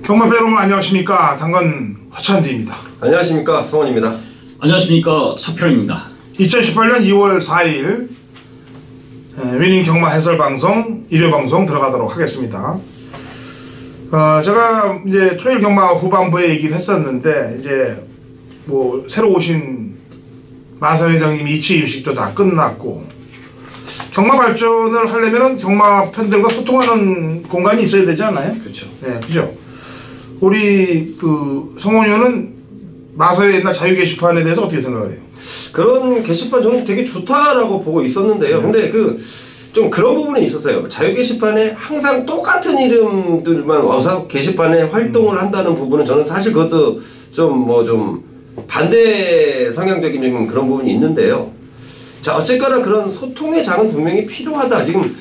경마팬 여러분 안녕하십니까. 당건 허찬지입니다. 안녕하십니까. 성원입니다. 안녕하십니까. 서편입니다. 2018년 2월 4일 위닝 경마 해설 방송 1회 방송 들어가도록 하겠습니다. 제가 이제 토요일 경마 후반부에 얘기를 했었는데 이제 뭐 새로 오신 마사 회장님 이치 임식도 다 끝났고 경마 발전을 하려면은 경마 팬들과 소통하는 공간이 있어야 되지 않나요? 그렇죠. 네, 그죠. 우리 그 성원 의원은 마사회 옛날 자유 게시판에 대해서 어떻게 생각해요? 그런 게시판 저는 되게 좋다라고 보고 있었는데요. 근데 좀 그런 부분이 있었어요. 자유 게시판에 항상 똑같은 이름들만 와서 게시판에 활동을 한다는 부분은 저는 사실 그것도 좀 반대 성향적인 그런 부분이 있는데요. 자, 어쨌거나 그런 소통의 장은 분명히 필요하다. 지금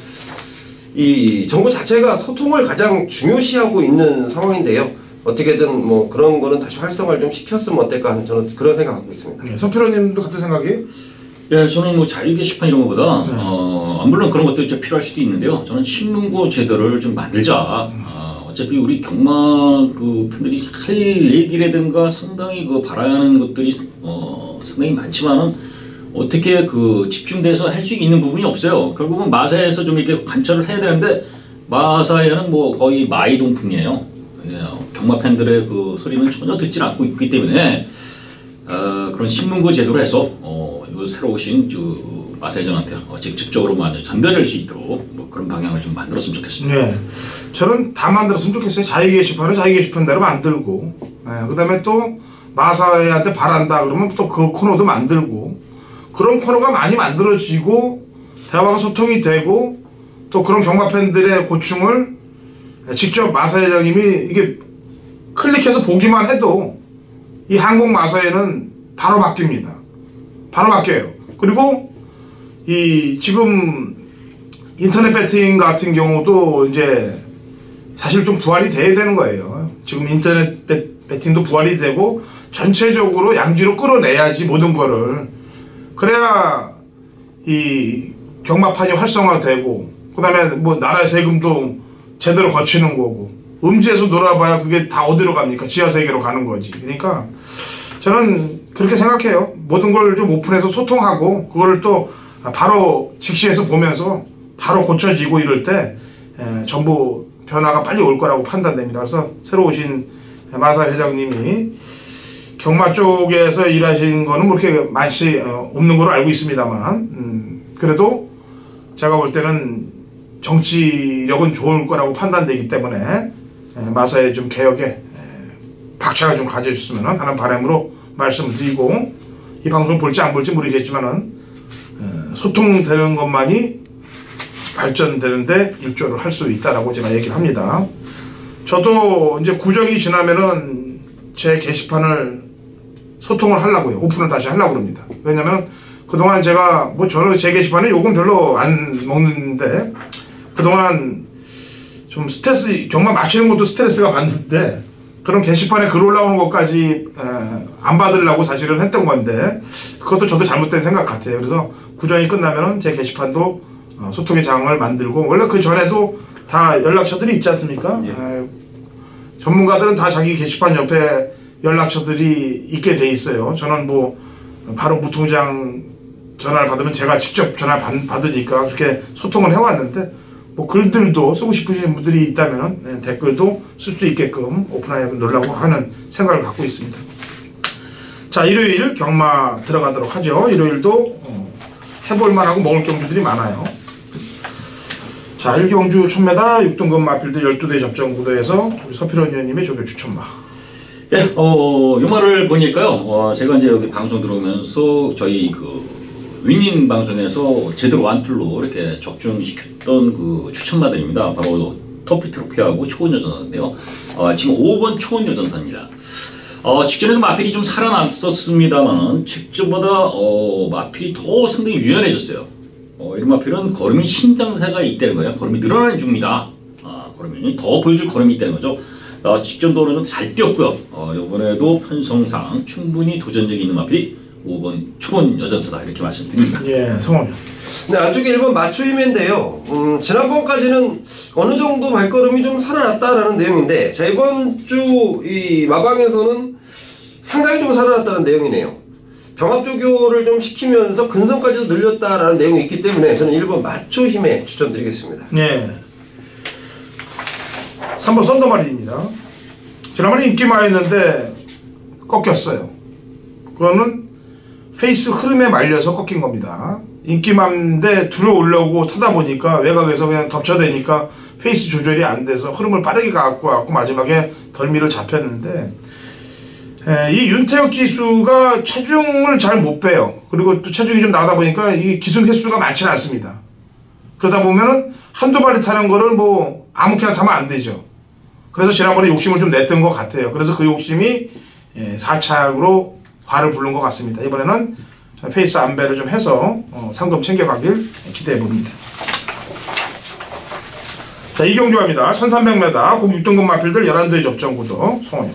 이 정부 자체가 소통을 가장 중요시하고 있는 상황인데요. 어떻게든 뭐 그런 거는 다시 활성화를 좀 시켰으면 어떨까 하는 저는 그런 생각하고 있습니다. 네, 서필호님도 같은 생각이에요? 예, 저는 뭐 자유 게시판 이런 것보다 물론 그런 것도 좀 필요할 수도 있는데요. 저는 신문고 제도를 좀 만들자. 어차피 우리 경마 그 팬들이 할 얘기라든가 상당히 그 바라는 것들이 상당히 많지만은 어떻게 그 집중돼서 할 수 있는 부분이 없어요. 결국은 마사에서 좀 이렇게 관철을 해야 되는데 마사에는 뭐 거의 마이동풍이에요. 경마 팬들의 그 소리는 전혀 듣지 않고 있기 때문에 그런 신문고 제도로 해서 요 새로 오신 마사 회장한테 직접적으로 전달될 수 있도록 뭐 그런 방향을 좀 만들었으면 좋겠습니다. 네, 저는 다 만들었으면 좋겠어요. 자유 게시판을 자유 게시판대로 만들고, 그다음에 또 마사회한테 바란다 그러면 또 그 코너도 만들고. 그런 코너가 많이 만들어지고 대화가 소통이 되고 또 그런 경마 팬들의 고충을 직접 마사 회장님이 이게 클릭해서 보기만 해도 이 한국 마사회는 바로 바뀝니다. 바로 바뀌어요. 그리고 이 지금 인터넷 배팅 같은 경우도 이제 사실 좀 부활이 돼야 되는 거예요. 지금 인터넷 배팅도 부활이 되고 전체적으로 양지로 끌어내야지 모든 거를. 그래야 이 경마판이 활성화되고 그다음에 뭐 나라의 세금도 제대로 거치는 거고 음지에서 놀아봐야 그게 다 어디로 갑니까? 지하세계로 가는 거지. 그러니까 저는 그렇게 생각해요. 모든 걸 좀 오픈해서 소통하고 그걸 또 바로 직시해서 보면서 바로 고쳐지고 이럴 때 전부 변화가 빨리 올 거라고 판단됩니다. 그래서 새로 오신 마사 회장님이 경마 쪽에서 일하신 거는 뭐 그렇게 많이 없는 걸로 알고 있습니다만 그래도 제가 볼 때는 정치력은 좋을 거라고 판단되기 때문에 마사의 좀 개혁에 박차가 좀 가져줬으면 하는 바람으로 말씀을 드리고 이 방송 볼지 안 볼지 모르겠지만은 소통되는 것만이 발전되는데 일조를 할 수 있다라고 제가 얘기를 합니다. 저도 이제 구정이 지나면은 제 게시판을 소통을 하려고요. 오픈을 다시 하려고 합니다. 왜냐면 그동안 제가 뭐 저는 제 게시판에 욕은 별로 안 먹는데 그동안 좀 스트레스 경마 마치는 것도 스트레스가 받는데 그런 게시판에 글 올라오는 것까지 안 받으려고 사실은 했던 건데 그것도 저도 잘못된 생각 같아요. 그래서 구정이 끝나면은 제 게시판도 소통의 장을 만들고 원래 그 전에도 다 연락처들이 있지 않습니까? 예. 전문가들은 다 자기 게시판 옆에 연락처들이 있게 돼 있어요. 저는 뭐 바로 무통장 전화를 받으면 제가 직접 전화를 받으니까 그렇게 소통을 해왔는데 뭐 글들도 쓰고 싶으신 분들이 있다면 댓글도 쓸 수 있게끔 오픈하여 놓으려고 하는 생각을 갖고 있습니다. 자, 일요일 경마 들어가도록 하죠. 일요일도 해볼 만하고 먹을 경주들이 많아요. 자, 1경주 1000m 6등급 마필드 12대 접전 구도에서 우리 서필원 의원님의 조교 추천마. 예, 요 말을 보니까요. 제가 이제 여기 방송 들어오면서 저희 그 위닝 방송에서 제대로 완툴로 이렇게 적중시켰던 그 추천마들입니다. 바로 터피 트로피하고 초원 여전사인데요. 지금 5번 초원 여전사입니다. 직전에도 마필이 좀 살아났었습니다만은 직전보다 마필이 더 상당히 유연해졌어요. 이런 마필은 걸음이 신장세가 있다는 거예요. 걸음이 늘어나는 중입니다. 걸음이 더 보여줄 걸음이 있다는 거죠. 직전도로 좀 잘 뛰었고요. 이번에도 편성상 충분히 도전력이 있는 마필이 5번 초본 여전수다 이렇게 말씀드립니다. 예, 성원이. 네, 안쪽에 1번 마초 힘인데요. 지난번까지는 어느 정도 발걸음이 좀 살아났다라는 내용인데, 자, 이번 주 이 마방에서는 상당히 좀 살아났다는 내용이네요. 병합 조교를 좀 시키면서 근성까지도 늘렸다라는 내용이 있기 때문에 저는 1번 마초 힘에 추천드리겠습니다. 예. 3번 썬더마린입니다. 지난번에 인기 많았는데 꺾였어요. 그거는 페이스 흐름에 말려서 꺾인 겁니다. 인기 많은데 들어오려고 타다 보니까 외곽에서 그냥 덮쳐대니까 페이스 조절이 안 돼서 흐름을 빠르게 갖고 왔고 마지막에 덜미를 잡혔는데, 이 윤태혁 기수가 체중을 잘 못 빼요. 그리고 또 체중이 좀 나가다 보니까 이 기술 횟수가 많지는 않습니다. 그러다 보면은 한두 마리 타는 거를 뭐 아무렇게나 타면 안 되죠. 그래서 지난번에 욕심을 좀 냈던 것 같아요. 그래서 그 욕심이 4착으로 화를 부른 것 같습니다. 이번에는 페이스 안배를 좀 해서 상금 챙겨가길 기대해 봅니다. 자, 이경주합니다. 1300m 국 6등급 마필들 11도의 접전 구도 송원영.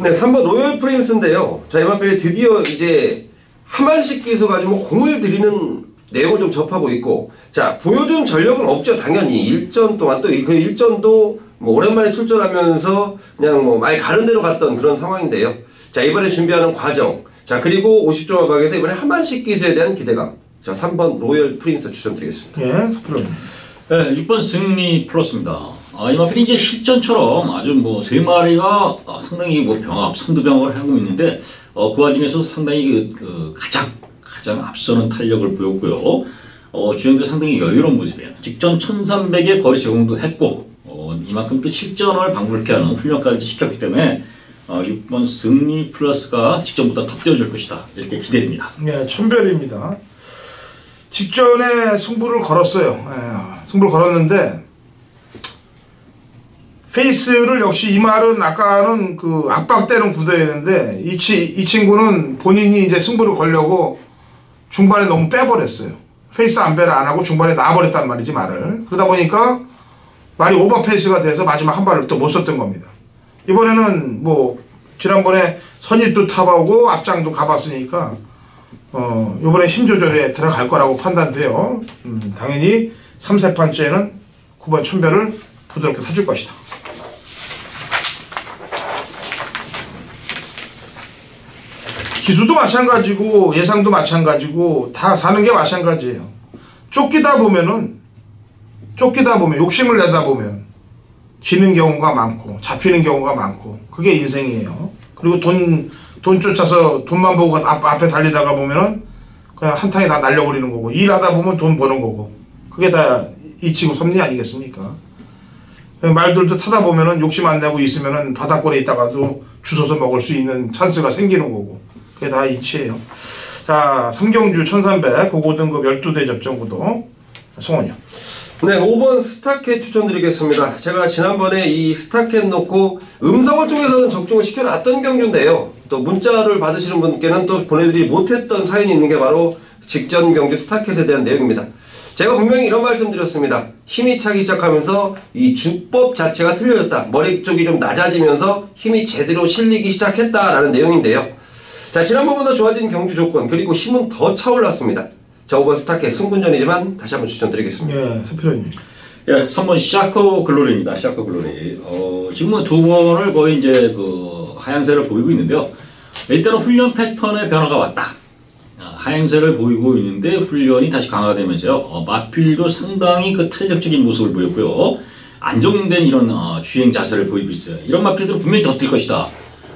네, 3번 로열 프린스인데요. 자, 이 마필이 드디어 이제 하만식 기수 가지고 공을 들이는 내용을 좀 접하고 있고, 자, 보여준 전력은 없죠. 당연히 일전 동안 또 그 일전도 뭐 오랜만에 출전하면서 그냥 뭐 말 가는 대로 갔던 그런 상황인데요. 자, 이번에 준비하는 과정, 자, 그리고 50점 마방에서 이번에 하만식 기수에 대한 기대감. 자, 3번 로열 프린스 추천드리겠습니다. 예, 스프로. 네, 6번 승리 플러스입니다. 이 마필이 이제 실전처럼 아주 뭐 3마리가 상당히 뭐 병합, 선두 병합을 하고 있는데, 그 와중에서 상당히 가장 앞서는 탄력을 보였고요. 주행도 상당히 여유로운 모습이에요. 직전 1300에 거리 제공도 했고, 이만큼 또 실전을 방불케 하는 훈련까지 시켰기 때문에 6번 승리 플러스가 직전보다 더 뛰어줄 것이다 이렇게 기대됩니다. 예, 천별입니다. 직전에 승부를 걸었어요. 예, 승부를 걸었는데 페이스를 역시 이 말은 아까는 그 압박되는 구도였는데 이 친구는 본인이 이제 승부를 걸려고 중반에 너무 빼버렸어요. 페이스 안배를 안 하고 중반에 놔버렸단 말이지 말을. 그러다 보니까 말이 오버 페이스가 돼서 마지막 한 발을 또 못 썼던 겁니다. 이번에는 뭐 지난번에 선입도 타보고 앞장도 가봤으니까 이번에 힘 조절에 들어갈 거라고 판단돼요. 당연히 3세판째는 9번 천별을 부드럽게 사줄 것이다. 기수도 마찬가지고 예상도 마찬가지고 다 사는 게 마찬가지예요. 쫓기다 보면 욕심을 내다 보면 지는 경우가 많고 잡히는 경우가 많고 그게 인생이에요. 그리고 돈 쫓아서 돈만 보고 앞에 달리다가 보면은 그냥 한탕에 다 날려버리는 거고, 일하다 보면 돈 버는 거고, 그게 다 이치고 섭리 아니겠습니까? 말들도 타다 보면은 욕심 안 내고 있으면은 바닥권에 있다가도 주워서 먹을 수 있는 찬스가 생기는 거고, 그게 다 이치예요. 자, 삼경주 1300 고고등급 12대 접전구도 송원이요. 네, 5번 스타켓 추천드리겠습니다. 제가 지난번에 이 스타켓 놓고 음성을 통해서는 적중을 시켜놨던 경주인데요. 또 문자를 받으시는 분께는 또 보내드리지 못했던 사연이 있는 게 바로 직전 경주 스타켓에 대한 내용입니다. 제가 분명히 이런 말씀 드렸습니다. 힘이 차기 시작하면서 이 주법 자체가 틀려졌다. 머리 쪽이 좀 낮아지면서 힘이 제대로 실리기 시작했다라는 내용인데요. 자, 지난번보다 좋아진 경주 조건, 그리고 힘은 더 차올랐습니다. 자, 5번 스타켓 승분전이지만 다시 한번 추천드리겠습니다. 예, 서필호님. 예, 3번 샤코 글로리입니다. 샤코 글로리. 지금은 두 번을 거의 이제 그 하향세를 보이고 있는데요. 일단은 훈련 패턴의 변화가 왔다. 하향세를 보이고 있는데 훈련이 다시 강화되면서요. 마필도 상당히 그 탄력적인 모습을 보였고요. 안정된 이런 주행 자세를 보이고 있어요. 이런 마필들은 분명히 더 뛸 것이다.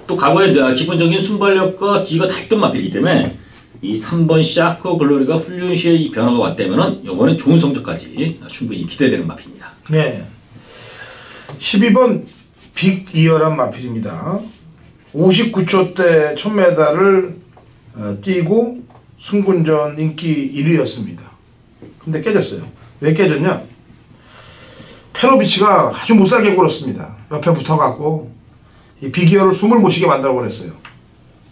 또 과거에 기본적인 순발력과 뒤가 다 있던 마필이기 때문에 이 3번 샤코 글로리가 훈련 시에 이 변화가 왔다면은 이번엔 좋은 성적까지 충분히 기대되는 마필입니다. 네. 12번 빅 이어란 마필입니다. 59초 때 1000m를 뛰고 승군전 인기 1위였습니다. 근데 깨졌어요. 왜 깨졌냐? 페로비치가 아주 못살게 굴었습니다. 옆에 붙어갖고 이 빅이어를 숨을 못 쉬게 만들어 버렸어요.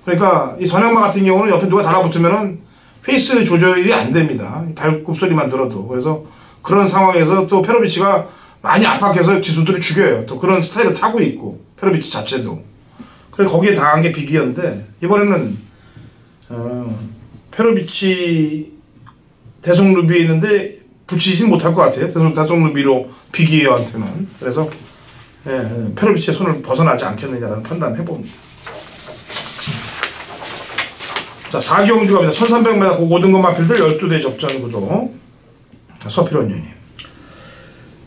그러니까 이 선행마 같은 경우는 옆에 누가 달라붙으면은 페이스 조절이 안 됩니다. 발굽 소리만 들어도. 그래서 그런 상황에서 또 페로비치가 많이 압박해서 기수들을 죽여요. 또 그런 스타일을 타고 있고 페로비치 자체도. 그래서 거기에 당한 게 빅이어인데 이번에는 페로비치 대성 루비에 있는데 붙이진 못할 것 같아요. 대성 루비로 비기어한테는. 그래서 페로비치의 손을 벗어나지 않겠느냐라는 판단을 해봅니다. 자, 4경주 갑니다. 1300m 고고등급 마필들 12대 접전 구도. 서필원 의원님.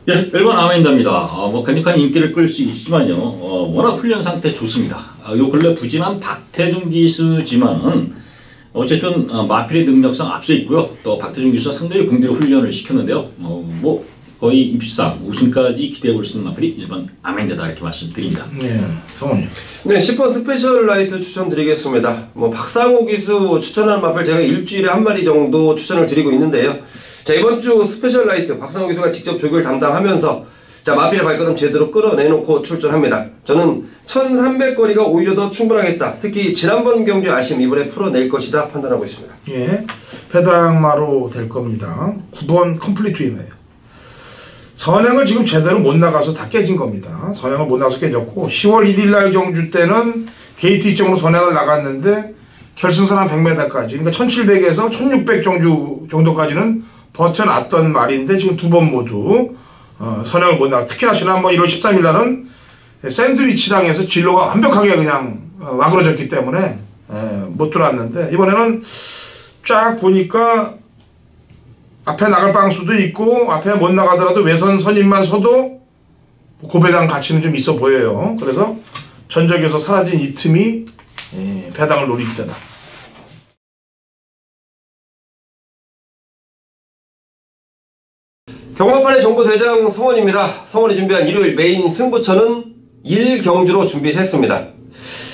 예, 1번 아멘다입니다. 뭐 강력한 인기를 끌 수 있지만요. 워낙 훈련 상태 좋습니다. 요 근래 부진한 박태준 기수지만은 어쨌든 마필의 능력상 앞서 있고요. 또 박태준 기수가 상당히 공대 훈련을 시켰는데요. 뭐 거의 입상 우승까지 기대해 볼 수 있는 마필이 1번 아멘다다 이렇게 말씀드립니다. 네, 성원님. 네, 10번 스페셜 라이트 추천드리겠습니다. 뭐 박상호 기수 추천한 마필 제가 일주일에 한 마리 정도 추천을 드리고 있는데요. 자, 이번 주 스페셜 라이트 박상호 기수가 직접 조교를 담당하면서 자, 마필의 발걸음 제대로 끌어내놓고 출전합니다. 저는 1300거리가 오히려 더 충분하겠다. 특히 지난번 경주 아쉬움 이번에 풀어낼 것이다 판단하고 있습니다. 예, 배당마로 될 겁니다. 9번 컴플리트 위너예요. 선행을 지금 제대로 못 나가서 다 깨진 겁니다. 선행을 못 나가서 깨졌고 10월 1일 날 경주 때는 게이트 이쪽으로 선행을 나갔는데 결승선 한 100m까지 그러니까 1700에서 1600 경주 정도까지는 버텨놨던 말인데 지금 두 번 모두 선행을 못 나가. 특히나 지난번 1월 13일 날은 샌드위치 당해서 진로가 완벽하게 그냥 와그러졌기 때문에 못 들어왔는데 이번에는 쫙 보니까 앞에 나갈 방수도 있고 앞에 못 나가더라도 외선 선임만 서도 고배당 가치는 좀 있어 보여요. 그래서 전적에서 사라진 이 틈이 배당을 노릴 때다. 경마판의 정보대장 성원입니다. 성원이 준비한 일요일 메인 승부처는 1경주로 준비했습니다.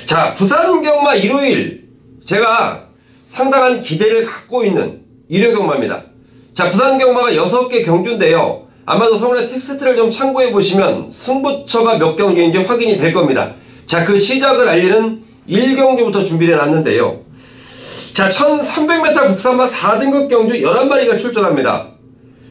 자, 부산경마 일요일 제가 상당한 기대를 갖고 있는 일요경마입니다. 자, 부산경마가 6개 경주인데요. 아마도 성원의 텍스트를 좀 참고해보시면 승부처가 몇 경주인지 확인이 될 겁니다. 자, 그 시작을 알리는 1경주부터 준비를 해놨는데요. 자, 1300m 국산마 4등급 경주 11마리가 출전합니다.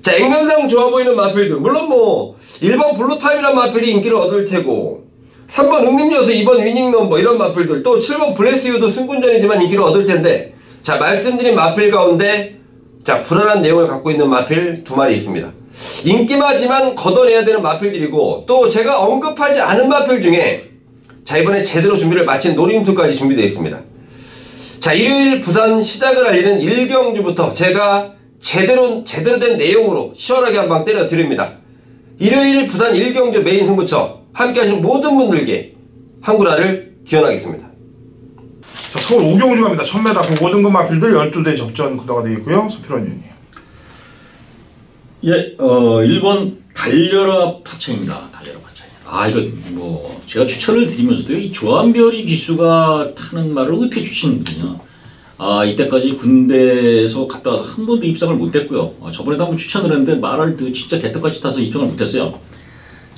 자, 액면상 좋아 보이는 마필들. 물론 뭐 1번 블루타임이라는 마필이 인기를 얻을 테고 3번 응림여수, 2번 위닝넘버 이런 마필들 또 7번 블레스유도 승군전이지만 인기를 얻을 텐데 자, 말씀드린 마필 가운데 자, 불안한 내용을 갖고 있는 마필 2마리 있습니다. 인기마지만 걷어내야 되는 마필들이고 또 제가 언급하지 않은 마필 중에 자, 이번에 제대로 준비를 마친 노림수까지 준비되어 있습니다. 자, 일요일 부산 시작을 알리는 1경주부터 제가 제대로 된 내용으로 시원하게 한방 때려 드립니다. 일요일 부산 1경주 메인 승부처 함께 하시는 모든 분들께 한구라를 기원하겠습니다. 자, 서울 5경주 갑니다. 1000m 고등급 마필들 12대 접전 구도가 되겠고요. 서필원 의원님. 예, 1번 달려라 파차입니다. 달려라 파차. 이거 뭐 제가 추천을 드리면서도 이 조한별이 기수가 타는 말을 어떻게 주시는군요. 이때까지 군대에서 갔다 와서 한 번도 입상을 못했고요. 저번에도 한번 추천을 했는데 말을 진짜 개떡같이 타서 입상을 못했어요.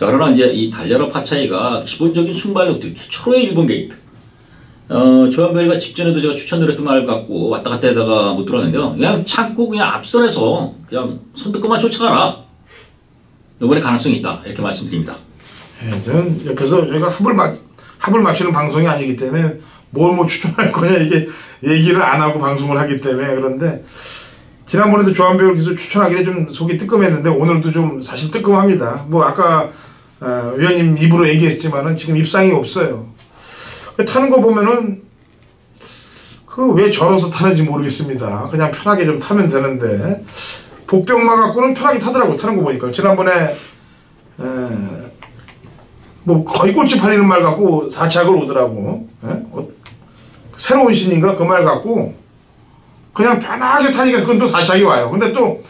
자, 그러나 이제 이 달려라 파차이가 기본적인 순발력도 이렇게 초로의 1번 게이트. 조한별이가 직전에도 제가 추천을 했던 말 갖고 왔다 갔다 하다가 못 들어왔는데요. 그냥 참고 그냥 앞선에서 그냥 선두권만 쫓아가라. 이번에 가능성이 있다. 이렇게 말씀드립니다. 예, 저는 옆에서 저희가 합을 맞추는 방송이 아니기 때문에 뭘 추천할 거냐 이게 얘기를 안 하고 방송을 하기 때문에 그런데 지난번에도 조한별 기수 추천하기에 좀 속이 뜨끔했는데 오늘도 좀 사실 뜨끔합니다. 뭐 아까 위원님 입으로 얘기했지만은 지금 입상이 없어요. 타는 거 보면은 왜 절어서 타는지 모르겠습니다. 그냥 편하게 좀 타면 되는데 복병마 갖고는 편하게 타더라고. 타는 거 보니까 지난번에 뭐 거의 꼴찌 팔리는 말 갖고 4착을 오더라고. 새로운 신인가 그 말 갖고 그냥 편하게 타니까 그건 또 4착이 와요. 근데 또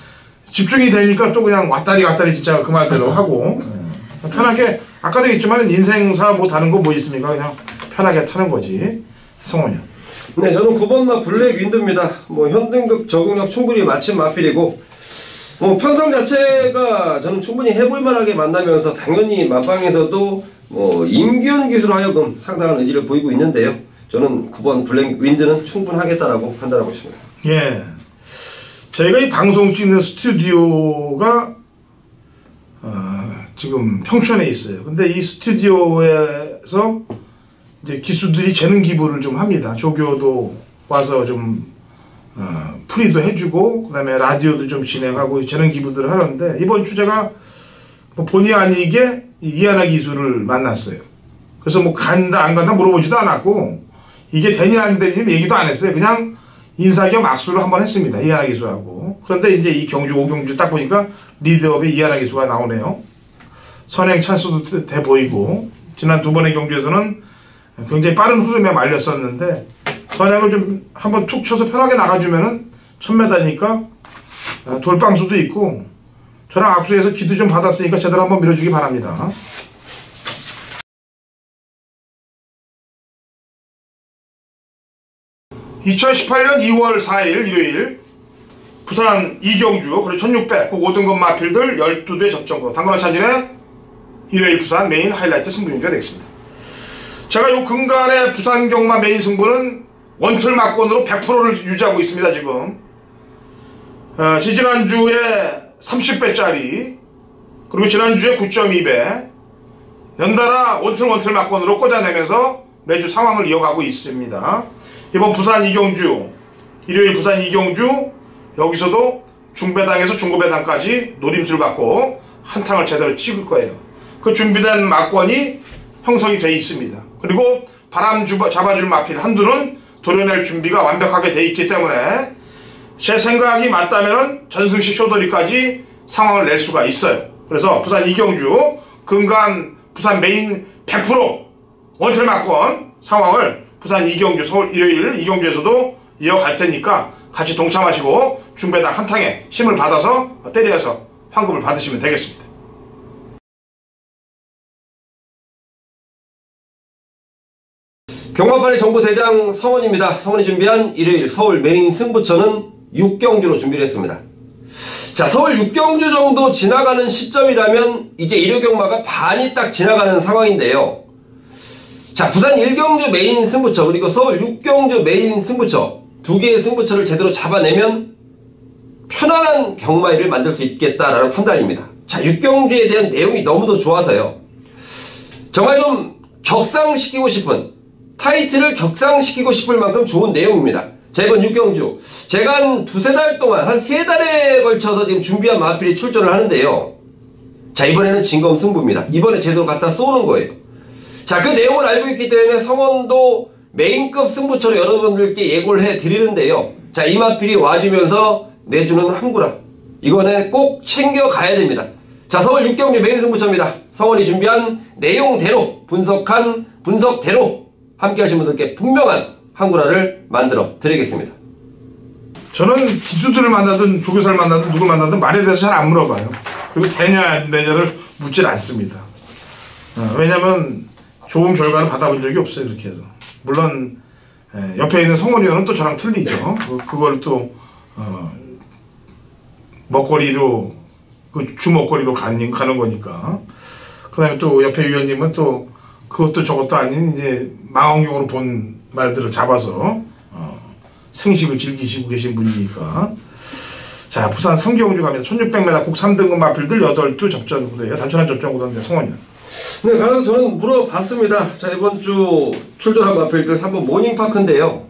집중이 되니까 또 그냥 왔다리 진짜 그 말대로 하고 편하게 아까도 했지만 인생사 뭐 다른 거 뭐 있습니까? 그냥 편하게 타는 거지. 성원이요. 네, 저는 9번마 블랙 윈드입니다. 뭐 현등급 적응력 충분히 마친 마필이고 뭐 편성 자체가 저는 충분히 해볼만하게 만나면서 당연히 만방에서도 뭐 임기훈 기수로 하여금 상당한 의지를 보이고 있는데요. 저는 9번 블랙 윈드는 충분하겠다라고 판단하고 있습니다. 예, 저희가 이 방송 찍는 스튜디오가 지금 평촌에 있어요. 근데 이 스튜디오에서 이제 기수들이 재능 기부를 좀 합니다. 조교도 와서 좀 풀이도 해주고 그다음에 라디오도 좀 진행하고 저런 기부들을 하는데 이번 주제가 뭐 본의 아니게 이하나 기수를 만났어요. 그래서 뭐 간다 안 간다 물어보지도 않았고 이게 되냐 안 되냐 얘기도 안 했어요. 그냥 인사 겸 악수를 한번 했습니다. 이하나 기수하고. 그런데 이제 이 경주 오경주 딱 보니까 리드업에 이하나 기수가 나오네요. 선행 찬스도 돼 보이고 지난 두 번의 경주에서는 굉장히 빠른 흐름에 말렸었는데 선행을 좀 한번 툭 쳐서 편하게 나가주면은 1000m니까 돌방수도 있고 저랑 악수해서 기도 좀 받았으니까 제대로 한번 밀어주기 바랍니다. (2018년 2월 4일) 일요일 부산 이경주 그리고 1600 국 5등급 마필들 12대 접전고 당근한 차진의 일요일 부산 메인 하이라이트 승부경주가 되겠습니다. 제가 요 근간의 부산 경마 메인 승부는 원틀 막권으로 100%를 유지하고 있습니다. 지금 지지난주에 30배짜리 그리고 지난주에 9.2배 연달아 원틀 막권으로 꽂아내면서 매주 상황을 이어가고 있습니다. 이번 부산 이경주 일요일 부산 이경주 여기서도 중배당에서 중고배당까지 노림수를 갖고 한탕을 제대로 찍을 거예요. 그 준비된 막권이 형성이 돼 있습니다. 그리고 바람 잡아줄 마필 한두는 도려낼 준비가 완벽하게 돼 있기 때문에 제 생각이 맞다면 전승식 쇼돌이까지 상황을 낼 수가 있어요. 그래서 부산 이경주 근간 부산 메인 100% 원틀 막권 상황을 부산 이경주 서울 일요일 이경주에서도 이어갈 테니까 같이 동참하시고 중배당 한탕에 힘을 받아서 때려서 환급을 받으시면 되겠습니다. 경마판의 정보대장 성원입니다. 성원이 준비한 일요일 서울 메인 승부처는 6경주로 준비를 했습니다. 자, 서울 6경주 정도 지나가는 시점이라면 이제 일요경마가 반이 딱 지나가는 상황인데요. 자, 부산 1경주 메인 승부처 그리고 서울 6경주 메인 승부처 두 개의 승부처를 제대로 잡아내면 편안한 경마일을 만들 수 있겠다라는 판단입니다. 자, 6경주에 대한 내용이 너무도 좋아서요. 정말 좀 격상시키고 싶은 타이틀을 격상시키고 싶을 만큼 좋은 내용입니다. 자, 이번 6경주 제가 한 두세 달 동안 한 3달에 걸쳐서 지금 준비한 마필이 출전을 하는데요. 자, 이번에는 진검승부입니다. 이번에 제대로 갖다 쏘는 거예요. 자, 그 내용을 알고 있기 때문에 성원도 메인급 승부처로 여러분들께 예고를 해드리는데요. 자, 이 마필이 와주면서 내주는 항구라 이거는 꼭 챙겨가야 됩니다. 자, 서울 6경주 메인 승부처입니다. 성원이 준비한 내용대로 분석한 분석대로 함께 하신 분들께 분명한 항구라를 만들어 드리겠습니다. 저는 기수들을 만나든 조교사를 만나든 누굴 만나든 말에 대해서 잘 안 물어봐요. 그리고 되냐 안 되냐를 묻질 않습니다. 왜냐면 좋은 결과를 받아본 적이 없어요. 그렇게 해서 물론 옆에 있는 성원 의원은 또 저랑 틀리죠. 그걸 또 먹거리로 그 주먹거리로 가는 거니까. 그 다음에 또 옆에 위원님은 또 그것도 저것도 아닌 이제 망원경으로 본 말들을 잡아서 생식을 즐기시고 계신 분이니까. 자, 부산 3경주 가면서 1600m 국 3등급 마필들 8두 접전구도예요. 단순한 접전구도인데 성원이요. 네, 그래서 저는 물어봤습니다. 자, 이번 주 출전한 마필들 3번 모닝파크인데요.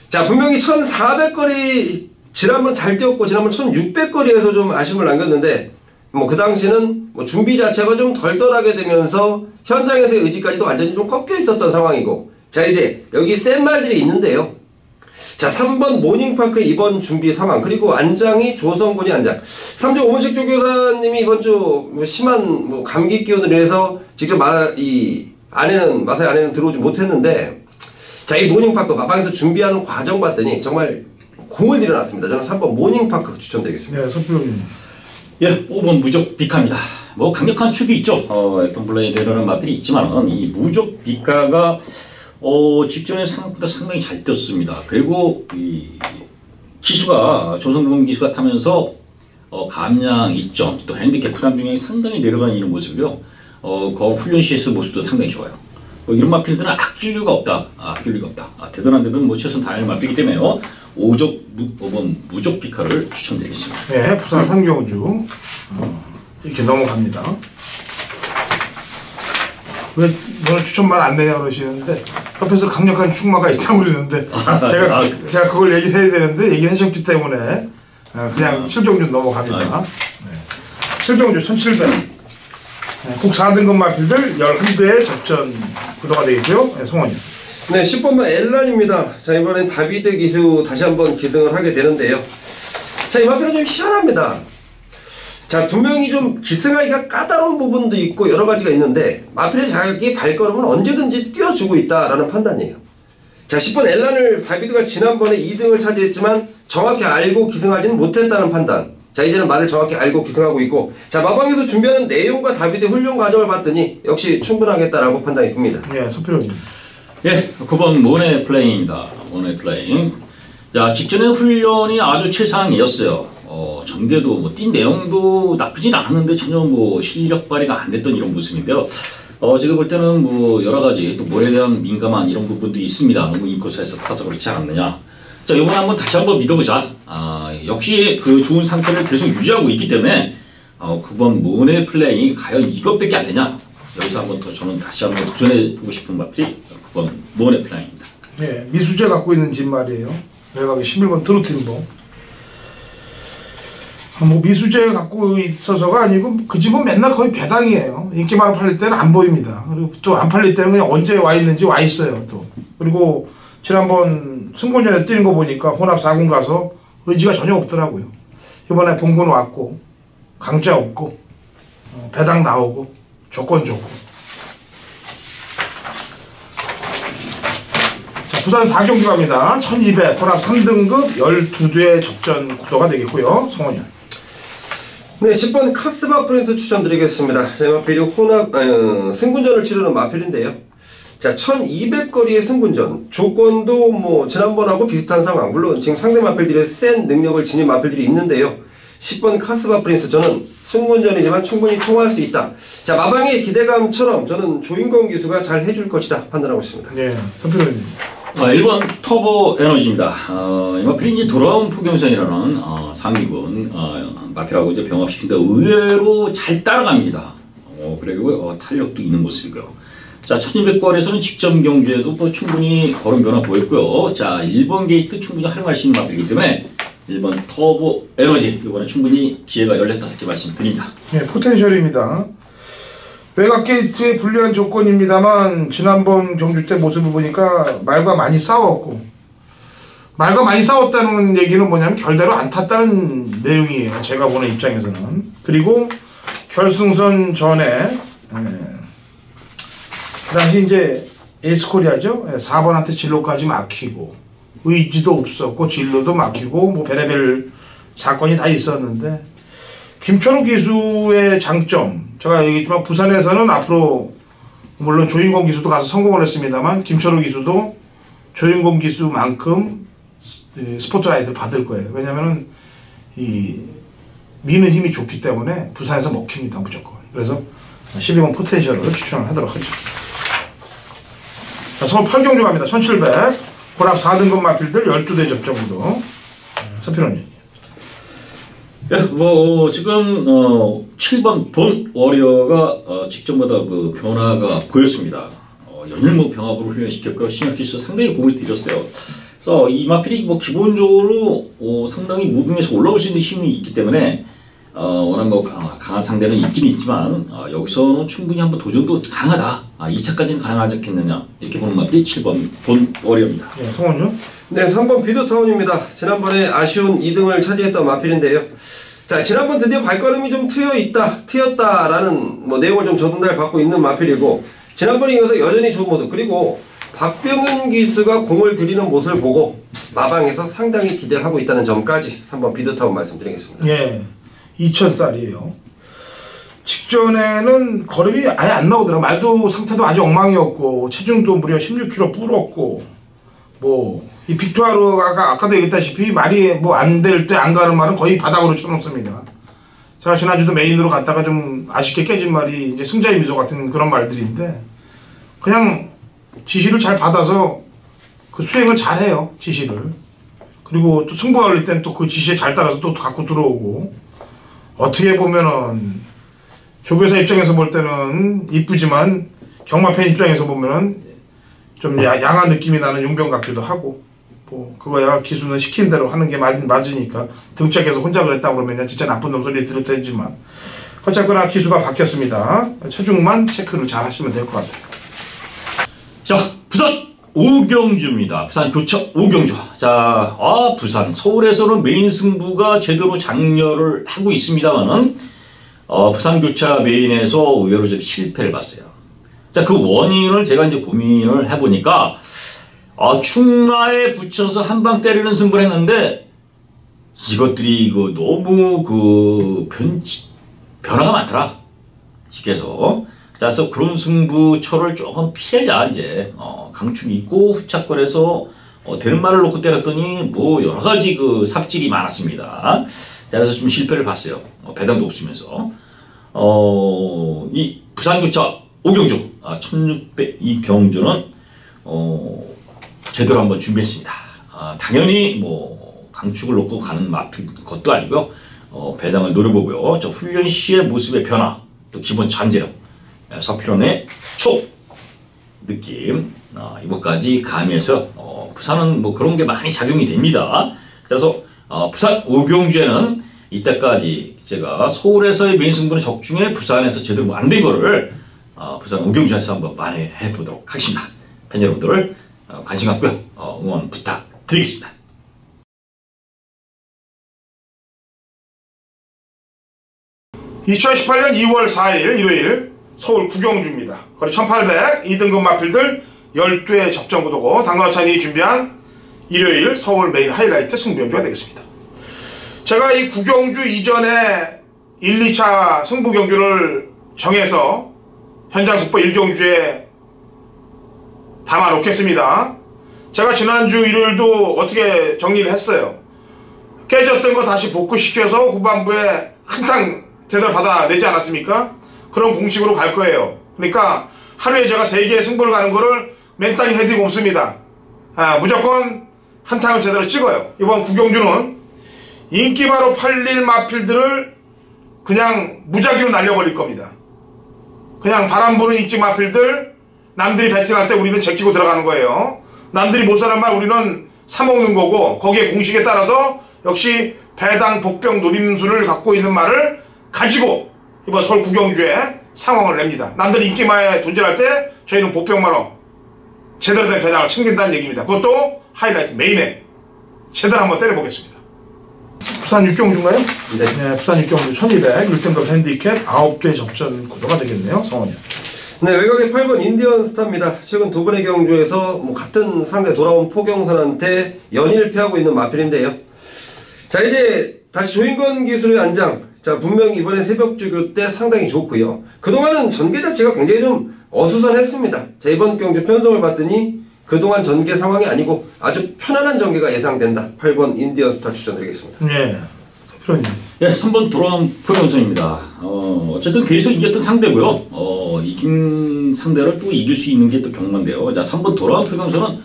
자, 분명히 1400거리 지난번 잘 뛰었고 지난번 1600거리에서 좀 아쉬움을 남겼는데 뭐 그 당시는 뭐 준비 자체가 좀 덜덜하게 되면서 현장에서의 의지까지도 완전히 좀 꺾여 있었던 상황이고. 자, 이제 여기 센 말들이 있는데요. 자, 3번 모닝파크 이번 준비 상황 그리고 안장이 조성군이 안장 3주 오문식 조교사님이 이번 주 뭐 심한 뭐 감기 기운으로 인해서 직접 마사의 안에는 들어오지 못했는데 자, 이 모닝파크 마방에서 준비하는 과정 봤더니 정말 공을 들여놨습니다. 저는 3번 모닝파크 추천드리겠습니다. 네, 선플로님. 예, 5번 무적 비카입니다. 뭐 강력한 축이 있죠. 엑톤블레이드라는 마필이 있지만 이 무적 비카가 직전에 생각보다 상당히 잘 뛰었습니다. 그리고 이 기수가 조성동 기수가 타면서 감량 이점 또 핸디캡 부담 중량이 상당히 내려가는 이런 모습이요. 그 훈련 시에서 모습도 상당히 좋아요. 이런 마필들은 아낄 이유가 없다. 대단한 데는 뭐 최선 다할 마필이기 때문에요. 5번 무적 비카를 추천드리겠습니다. 네, 부산 3경주 이렇게 넘어갑니다. 왜 너는 추천말 안 되냐 그러시는데 옆에서 강력한 축마가 있다고 그러는데 제가 그걸 얘기를 해야 되는데 얘기를 하셨기 때문에 그냥 7경주 넘어갑니다. 네. 7경주 1700 국 4등급 마필들 11배의 접전 구도가 되겠고요. 네, 성원이. 네, 10번만 엘란입니다. 자, 이번엔 다비드 기수 다시 한번 기승을 하게 되는데요. 자, 이 마필은 좀 희한합니다. 자, 분명히 좀 기승하기가 까다로운 부분도 있고 여러 가지가 있는데 마필의 자기 발걸음은 언제든지 띄워주고 있다라는 판단이에요. 자, 10번 엘란을 다비드가 지난번에 2등을 차지했지만 정확히 알고 기승하지는 못했다는 판단. 자, 이제는 말을 정확히 알고 기승하고 있고, 자, 마방에서 준비하는 내용과 다비드의 훈련 과정을 봤더니 역시 충분하겠다라고 판단이 듭니다. 예, 소필호님. 예, 9번 모네 플레잉입니다. 모네 플레잉. 자, 직전에 훈련이 아주 최상이었어요. 전개도 뭐 뛴 내용도 나쁘진 않았는데 전혀 뭐 실력 발휘가 안 됐던 이런 모습인데요. 제가 볼 때는 뭐 여러 가지 또 뭐에 대한 민감한 이런 부분도 있습니다. 너무 인코스에서 타서 그렇지 않았느냐. 자, 이번에 한번 다시 한번 믿어보자. 역시 그 좋은 상태를 계속 유지하고 있기 때문에 9번 모네 플레잉이 과연 이것밖에 안 되냐. 여기서 한번 더 저는 다시 한번 도전해보고 싶은 마필이 9번 모네 플레잉입니다. 네, 미수재 갖고 있는 집 말이에요. 외곽에 11번 트로트인봉. 뭐 미수재 갖고 있어서가 아니고 그 집은 맨날 거의 배당이에요. 인기만 팔릴 때는 안 보입니다. 그리고 또 안 팔릴 때는 그냥 언제 와 있는지 와 있어요. 또 그리고 지난번 승곤전에 뛰는 거 보니까 혼합 4군 가서 의지가 전혀 없더라고요. 이번에 봉군 왔고 강자 없고 배당 나오고 조건 좋고. 자, 부산 4경기 갑니다. 1200 혼합 3등급 12대 접전 구도가 되겠고요. 성원이. 네, 10번 카스바 프린스 추천드리겠습니다. 제 마필이 혼합 승군전을 치르는 마필인데요. 자, 1200거리의 승군전 조건도 뭐 지난번하고 비슷한 상황, 물론 지금 상대 마필들의 센 능력을 지닌 마필들이 있는데요. 10번 카스바 프린스, 저는 승군전이지만 충분히 통할 수 있다. 자, 마방의 기대감처럼 저는 조인권 기수가 잘 해줄 것이다 판단하고 있습니다. 네, 선표님. 1번 터보 에너지입니다. 이 마필이 이제 돌아온 포경선이라는 상위군 마필하고 이제 병합시킨다 의외로 잘 따라갑니다. 그리고 탄력도 있는 모습이고요. 자, 1200거리에서는 직전 경주에도 뭐 충분히 걸음 변화 보였고요. 자, 1번 게이트 충분히 활용할 수 있는 마필이기 때문에 1번 터보 에너지 이번에 충분히 기회가 열렸다 이렇게 말씀드립니다. 네, 포텐셜입니다. 외곽 게이트의 불리한 조건입니다만 지난번 경주 때 모습을 보니까 말과 많이 싸웠고, 말과 많이 싸웠다는 얘기는 뭐냐면 결대로 안 탔다는 내용이에요. 제가 보는 입장에서는. 그리고 결승선 전에 그 당시 이제 에이스코리아죠. 4번한테 진로까지 막히고 의지도 없었고 진로도 막히고 뭐 별의별 사건이 다 있었는데, 김철우 기수의 장점, 제가 얘기했지만 부산에서는 앞으로 물론 조인권 기수도 가서 성공을 했습니다만 김철우 기수도 조인권 기수만큼 스포트라이트를 받을 거예요. 왜냐면은 이 미는 힘이 좋기 때문에 부산에서 먹힙니다 무조건. 그래서 12번 포텐셜을 추천을 하도록 하죠. 자, 서울 8경주 갑니다. 1700 혼합 4등급 마필들 12대 접전구도. 서필원님. 예, 뭐 지금 7번 본 워리어가 직전마다 그 변화가 보였습니다. 연일모 병합으로 훈련시켰고요. 신혁기수 상당히 공을 들였어요. 그래서 이 마필이 뭐 기본적으로 상당히 무빙에서 올라올 수 있는 힘이 있기 때문에 워낙 뭐 강한 상대는 있긴 있지만 여기서는 충분히 한번 도전도 강하다. 2차까지는 가능하지 않겠느냐 이렇게 보는 마필이 7번 본 워리어입니다. 네, 성원요? 네, 3번 비더타운입니다. 지난번에 아쉬운 2등을 차지했던 마필인데요. 자, 지난번 드디어 발걸음이 좀 트였다라는 뭐 내용을 좀 전달받고 있는 마필이고, 지난번에 이어서 여전히 좋은 모습, 그리고 박병현 기수가 공을 들이는 모습을 보고 마방에서 상당히 기대를 하고 있다는 점까지 3번 비더타운 말씀드리겠습니다. 예, 2000살이에요. 직전에는 걸음이 아예 안 나오더라고요. 말도 상태도 아주 엉망이었고 체중도 무려 16kg 불었고, 뭐 이 빅투아르가 아까도 얘기했다시피 말이 뭐 안 될 때 안 가는 말은 거의 바닥으로 쳐놓습니다. 제가 지난주도 메인으로 갔다가 좀 아쉽게 깨진 말이 이제 승자의 미소 같은 그런 말들인데, 그냥 지시를 잘 받아서 그 수행을 잘 해요. 지시를. 그리고 또 승부가 걸릴 땐 또 그 지시에 잘 따라서 또 갖고 들어오고, 어떻게 보면은 조교사 입장에서 볼 때는 이쁘지만 경마팬 입장에서 보면은 좀 양한 느낌이 나는 용병 같기도 하고, 뭐 그거야 기수는 시킨 대로 하는 게 맞으니까 등짝에서 혼자 그랬다 그러면 진짜 나쁜 놈 소리 들을 테지만, 어쨌거나 기수가 바뀌었습니다. 체중만 체크를 잘 하시면 될 것 같아요. 자, 부산 오경주입니다. 부산 교차 오경주. 자, 부산 서울에서는 메인 승부가 제대로 장렬을 하고 있습니다만은 부산 교차 메인에서 의외로 좀 실패를 봤어요. 자, 그 원인을 제가 이제 고민을 해보니까 충마에 붙여서 한 방 때리는 승부를 했는데 이것들이 이거 너무 변화가 많더라. 쉽게서. 자, 그래서 그런 승부처를 조금 피하자. 이제 강축이 있고 후차권에서 되는 말을 놓고 때렸더니 뭐 여러 가지 그 삽질이 많았습니다. 자, 그래서 좀 실패를 봤어요. 배당도 없으면서. 이 부산교차 오경주 1600 이 경주는 제대로 한번 준비했습니다. 당연히 뭐 강축을 놓고 가는 것도 아니고요. 배당을 노려보고요. 저 훈련 시의 모습의 변화, 또 기본 잠재력, 서필원의 초 느낌, 이것까지 가미해서 부산은 뭐 그런 게 많이 작용이 됩니다. 그래서 부산 오경주에는 이때까지 제가 서울에서의 메인 승부는 적중에 부산에서 제대로 안 된 거를 부산 오경주에서 한번 만회해 보도록 하겠습니다. 팬 여러분들 관심 갖고요. 응원 부탁드리겠습니다. 2018년 2월 4일 일요일 서울 구경주입니다. 거리 1800 2등급 마필들 12회 접전 구도고 당근어찬이 준비한 일요일 서울 메인 하이라이트 승부경주가 되겠습니다. 제가 이 구경주 이전에 1, 2차 승부경주를 정해서 현장 숙보 1경주에 담아 놓겠습니다. 제가 지난주 일요일도 어떻게 정리를 했어요. 깨졌던 거 다시 복구시켜서 후반부에 한탕 제대로 받아내지 않았습니까? 그런 공식으로 갈 거예요. 그러니까 하루에 제가 3개의 승부를 가는 거를 맨땅에 헤딩 없습니다. 무조건 한탕을 제대로 찍어요. 이번 구경주는 인기바로 팔릴 마필들을 그냥 무작위로 날려버릴 겁니다. 그냥 바람 부는 인기 마필들, 남들이 배팅할 때 우리는 제끼고 들어가는 거예요. 남들이 못 사는 말 우리는 사먹는 거고, 거기에 공식에 따라서 역시 배당 복병 노림수를 갖고 있는 말을 가지고 이번 서울 구경주에 상황을 냅니다. 남들이 인기마에 돈질할 때 저희는 복병마로 제대로 된 배당을 챙긴다는 얘기입니다. 그것도 하이라이트 메인에 제대로 한번 때려보겠습니다. 부산 육경주인가요? 네, 부산 육경주 1200 1등급 핸디캡 9대 접전 구도가 되겠네요. 성원이요. 네, 외곽의 8번 인디언 스타입니다. 최근 두 번의 경주에서 같은 상대 돌아온 포경선한테 연일패하고 있는 마필인데요. 자, 이제 다시 조인건 기술의 안장. 자, 분명히 이번에 새벽주교 때 상당히 좋고요. 그동안은 전개 자체가 굉장히 좀 어수선했습니다. 자, 이번 경주 편성을 봤더니 그동안 전개 상황이 아니고 아주 편안한 전개가 예상된다. 8번 인디언 스타 추천드리겠습니다. 네, 서필원님. 네, 3번 돌아온 포경선입니다. 어쨌든 계속 이겼던 상대고요. 이긴 상대를 또 이길 수 있는 게 또 경마인데요. 자, 3번 돌아온 포경선은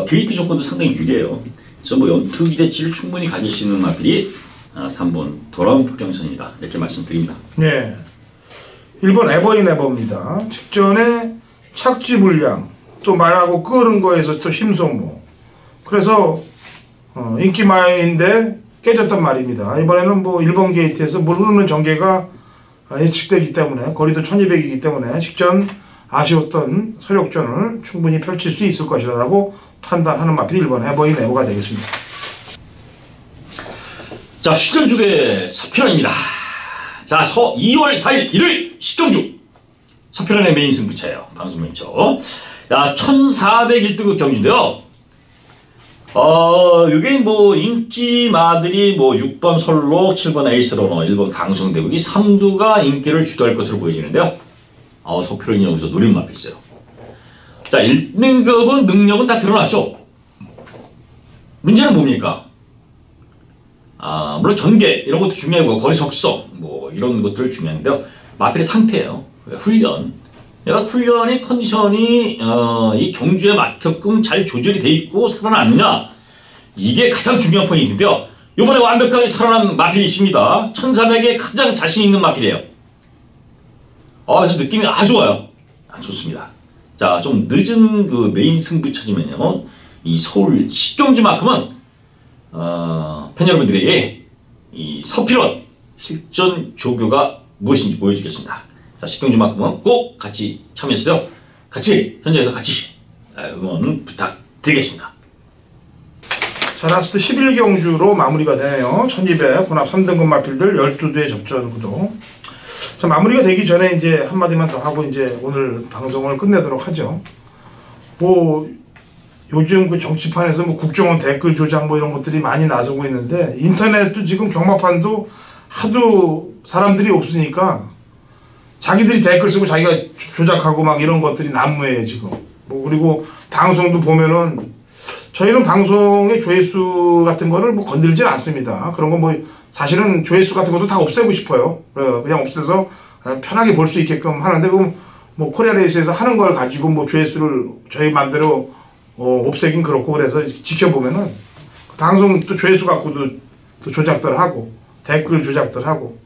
게이트 조건도 상당히 유리해요. 그래서 뭐 연투 기대치를 충분히 가질 수 있는 마필이 3번 돌아온 포경선이다. 이렇게 말씀드립니다. 네, 1번 에버인 에버입니다. 직전에 착지 불량, 또 말하고 끄는 거에서 또 심소모. 그래서 인기마인데 깨졌단 말입니다. 이번에는 뭐 1번 게이트에서 물 흐르는 전개가 예측되기 때문에 거리도 1200이기 때문에 직전 아쉬웠던 서력전을 충분히 펼칠 수 있을 것이다 라고 판단하는 마필이 1번 에버인 에버가 되겠습니다. 자, 시정주의 서편입니다. 자, 2월 4일 일요일 시정주 서편의 메인 승부차예요. 방송 메인처. 자, 1401등급 경주인데요. 이게 뭐 인기마들이 뭐 6번 솔록, 7번 에이스러너, 1번 강성대국이 3두가 인기를 주도할 것으로 보여지는데요. 서편이 여기서 노림마가 있어요. 자, 1등급은 능력은 다 드러났죠. 문제는 뭡니까? 물론 전개 이런 것도 중요하고 거리 적성 뭐 이런 것들 중요한데요. 마필의 상태예요. 훈련. 내가 훈련의 컨디션이 이 경주에 맞게끔 잘 조절이 돼 있고 살아났느냐, 이게 가장 중요한 포인트인데요. 이번에 완벽하게 살아난 마필이 있습니다. 1300에 가장 자신 있는 마필이에요. 그래서 느낌이 아주 좋아요. 좋습니다. 자, 좀 늦은 그 메인 승부처지만요. 이 서울 식경주만큼은 팬 여러분들에게 이 서필원 실전 조교가 무엇인지 보여주겠습니다. 자, 식경주만큼은 꼭 같이 참여해주세요. 같이 현장에서 같이 응원 부탁드리겠습니다. 자, 라스트 11경주로 마무리가 되네요. 1200 혼합 3등급 마필들 12대의 접전 구도. 자, 마무리가 되기 전에 이제 한마디만 더 하고 이제 오늘 방송을 끝내도록 하죠. 뭐 요즘 그 정치판에서 뭐 국정원 댓글 조작 뭐 이런 것들이 많이 나서고 있는데, 인터넷도 지금 경마판도 하도 사람들이 없으니까 자기들이 댓글 쓰고 자기가 조작하고 막 이런 것들이 난무해요 지금. 뭐 그리고 방송도 보면은 저희는 방송의 조회수 같은 거를 뭐 건들질 않습니다. 그런 거 뭐 사실은 조회수 같은 것도 다 없애고 싶어요. 그냥 없애서 편하게 볼 수 있게끔 하는데, 그럼 뭐 코리아레이스에서 하는 걸 가지고 뭐 조회수를 저희 맘대로 없애긴 그렇고, 그래서 지켜보면은 방송 또 조회수 갖고도 또 조작들 하고 댓글 조작들 하고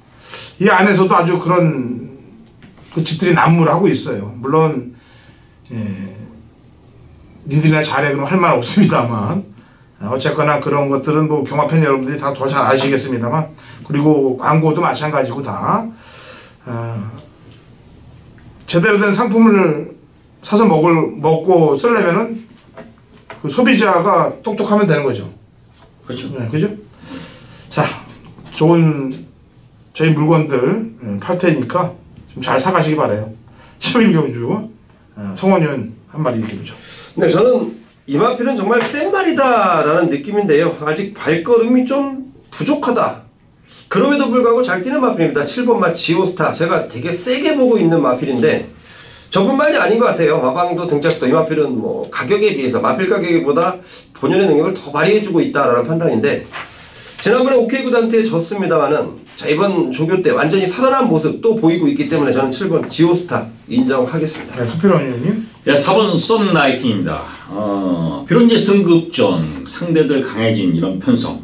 이 안에서도 아주 그런 그 짓들이 난무를 하고 있어요. 물론 니들이나 잘해 그럼 할 말 없습니다만, 어쨌거나 그런 것들은 뭐 경마팬 여러분들이 다 더 잘 아시겠습니다만, 그리고 광고도 마찬가지고 다 제대로 된 상품을 사서 먹고 쓰려면은 그 소비자가 똑똑하면 되는 거죠. 그렇죠. 네, 그죠? 자, 좋은 저희 물건들 팔 테니까 좀 잘 사가시기 바래요. 11경주 성원윤 한 마디 얘기해보죠. 네, 저는 이 마필은 정말 센 말이다라는 느낌인데요. 아직 발걸음이 좀 부족하다. 그럼에도 불구하고 잘 뛰는 마필입니다. 7번 마 지오스타. 제가 되게 세게 보고 있는 마필인데 저뿐만이 아닌 것 같아요. 마방도 등짝도 이 마필은 뭐 가격에 비해서 마필 가격보다 본연의 능력을 더 발휘해주고 있다라는 판단인데, 지난번에 OK 구단한테 졌습니다만은 자, 이번 조교 때 완전히 살아난 모습 또 보이고 있기 때문에 저는 7번 지오스타 인정하겠습니다. 네, 서필원 의원님. 네, 4번 썬라이팅입니다. 비록 이제 승급전 상대들 강해진 이런 편성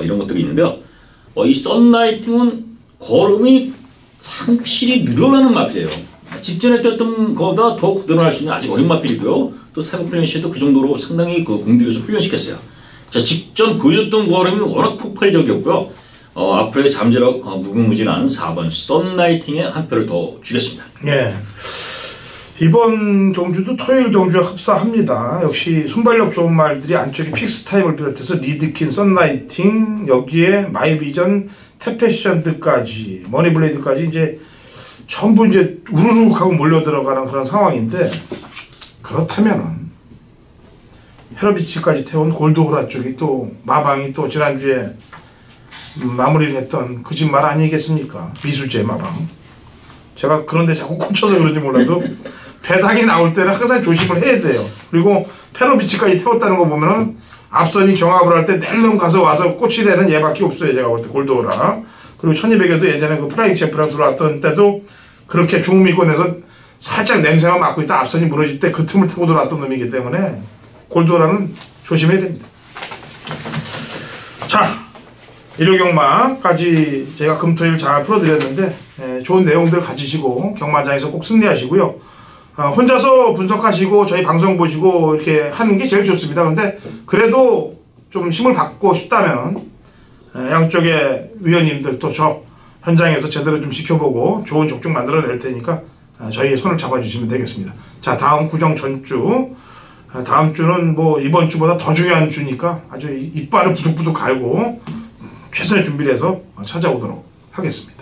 이런 것들이 있는데요. 이 썬라이팅은 걸음이 확실히 늘어나는 마필이에요. 직전에 뛰었던 것보다 더 늘어날 수 있는 아직 어린 마필이고요. 또 사고 훈련 시에도 그 정도로 상당히 그 공격에서 훈련시켰어요. 자, 직전 보여줬던 걸음이 워낙 폭발적이었고요. 앞으로의 잠재력 무궁무진한 4번 썬라이팅에 한 표를 더 주겠습니다. 예. 이번 경주도 토요일 경주와 흡사합니다. 역시 순발력 좋은 말들이 안쪽에 픽스타임을 비롯해서 리드킨, 썬라이팅, 여기에 마이비전, 태패션드까지, 머니블레이드까지 이제 전부 이제 우르르 하고 몰려 들어가는 그런 상황인데, 그렇다면은 헤러비치까지 태운 골드호라 쪽이 또 마방이 또 지난주에 마무리를 했던 그 집 말 아니겠습니까? 미술제 마방. 제가 그런데 자꾸 꽂혀서 그런지 몰라도 배당이 나올 때는 항상 조심을 해야 돼요. 그리고 페로비치까지 태웠다는 거 보면은 앞선이 경합을 할 때 낼름 가서 와서 꽂히려는 얘밖에 없어요. 제가 볼 때 골드호라. 그리고 1200에도 예전에 그 프라잉 챔프랑 들어왔던 때도 그렇게 중미권에서 살짝 냄새만 맡고 있다 앞선이 무너질 때 그 틈을 타고 들어왔던 놈이기 때문에 골드호라는 조심해야 됩니다. 자, 일요경마까지 제가 금토일 잘 풀어드렸는데 좋은 내용들 가지시고 경마장에서 꼭 승리하시고요. 혼자서 분석하시고 저희 방송 보시고 이렇게 하는 게 제일 좋습니다. 그런데 그래도 좀 힘을 받고 싶다면 양쪽의 위원님들 또 저 현장에서 제대로 좀 지켜보고 좋은 족중 만들어낼 테니까 저희의 손을 잡아주시면 되겠습니다. 자, 다음 구정 전주, 다음 주는 뭐 이번 주보다 더 중요한 주니까 아주 이빨을 부득부득 갈고 최선의 준비를 해서 찾아오도록 하겠습니다.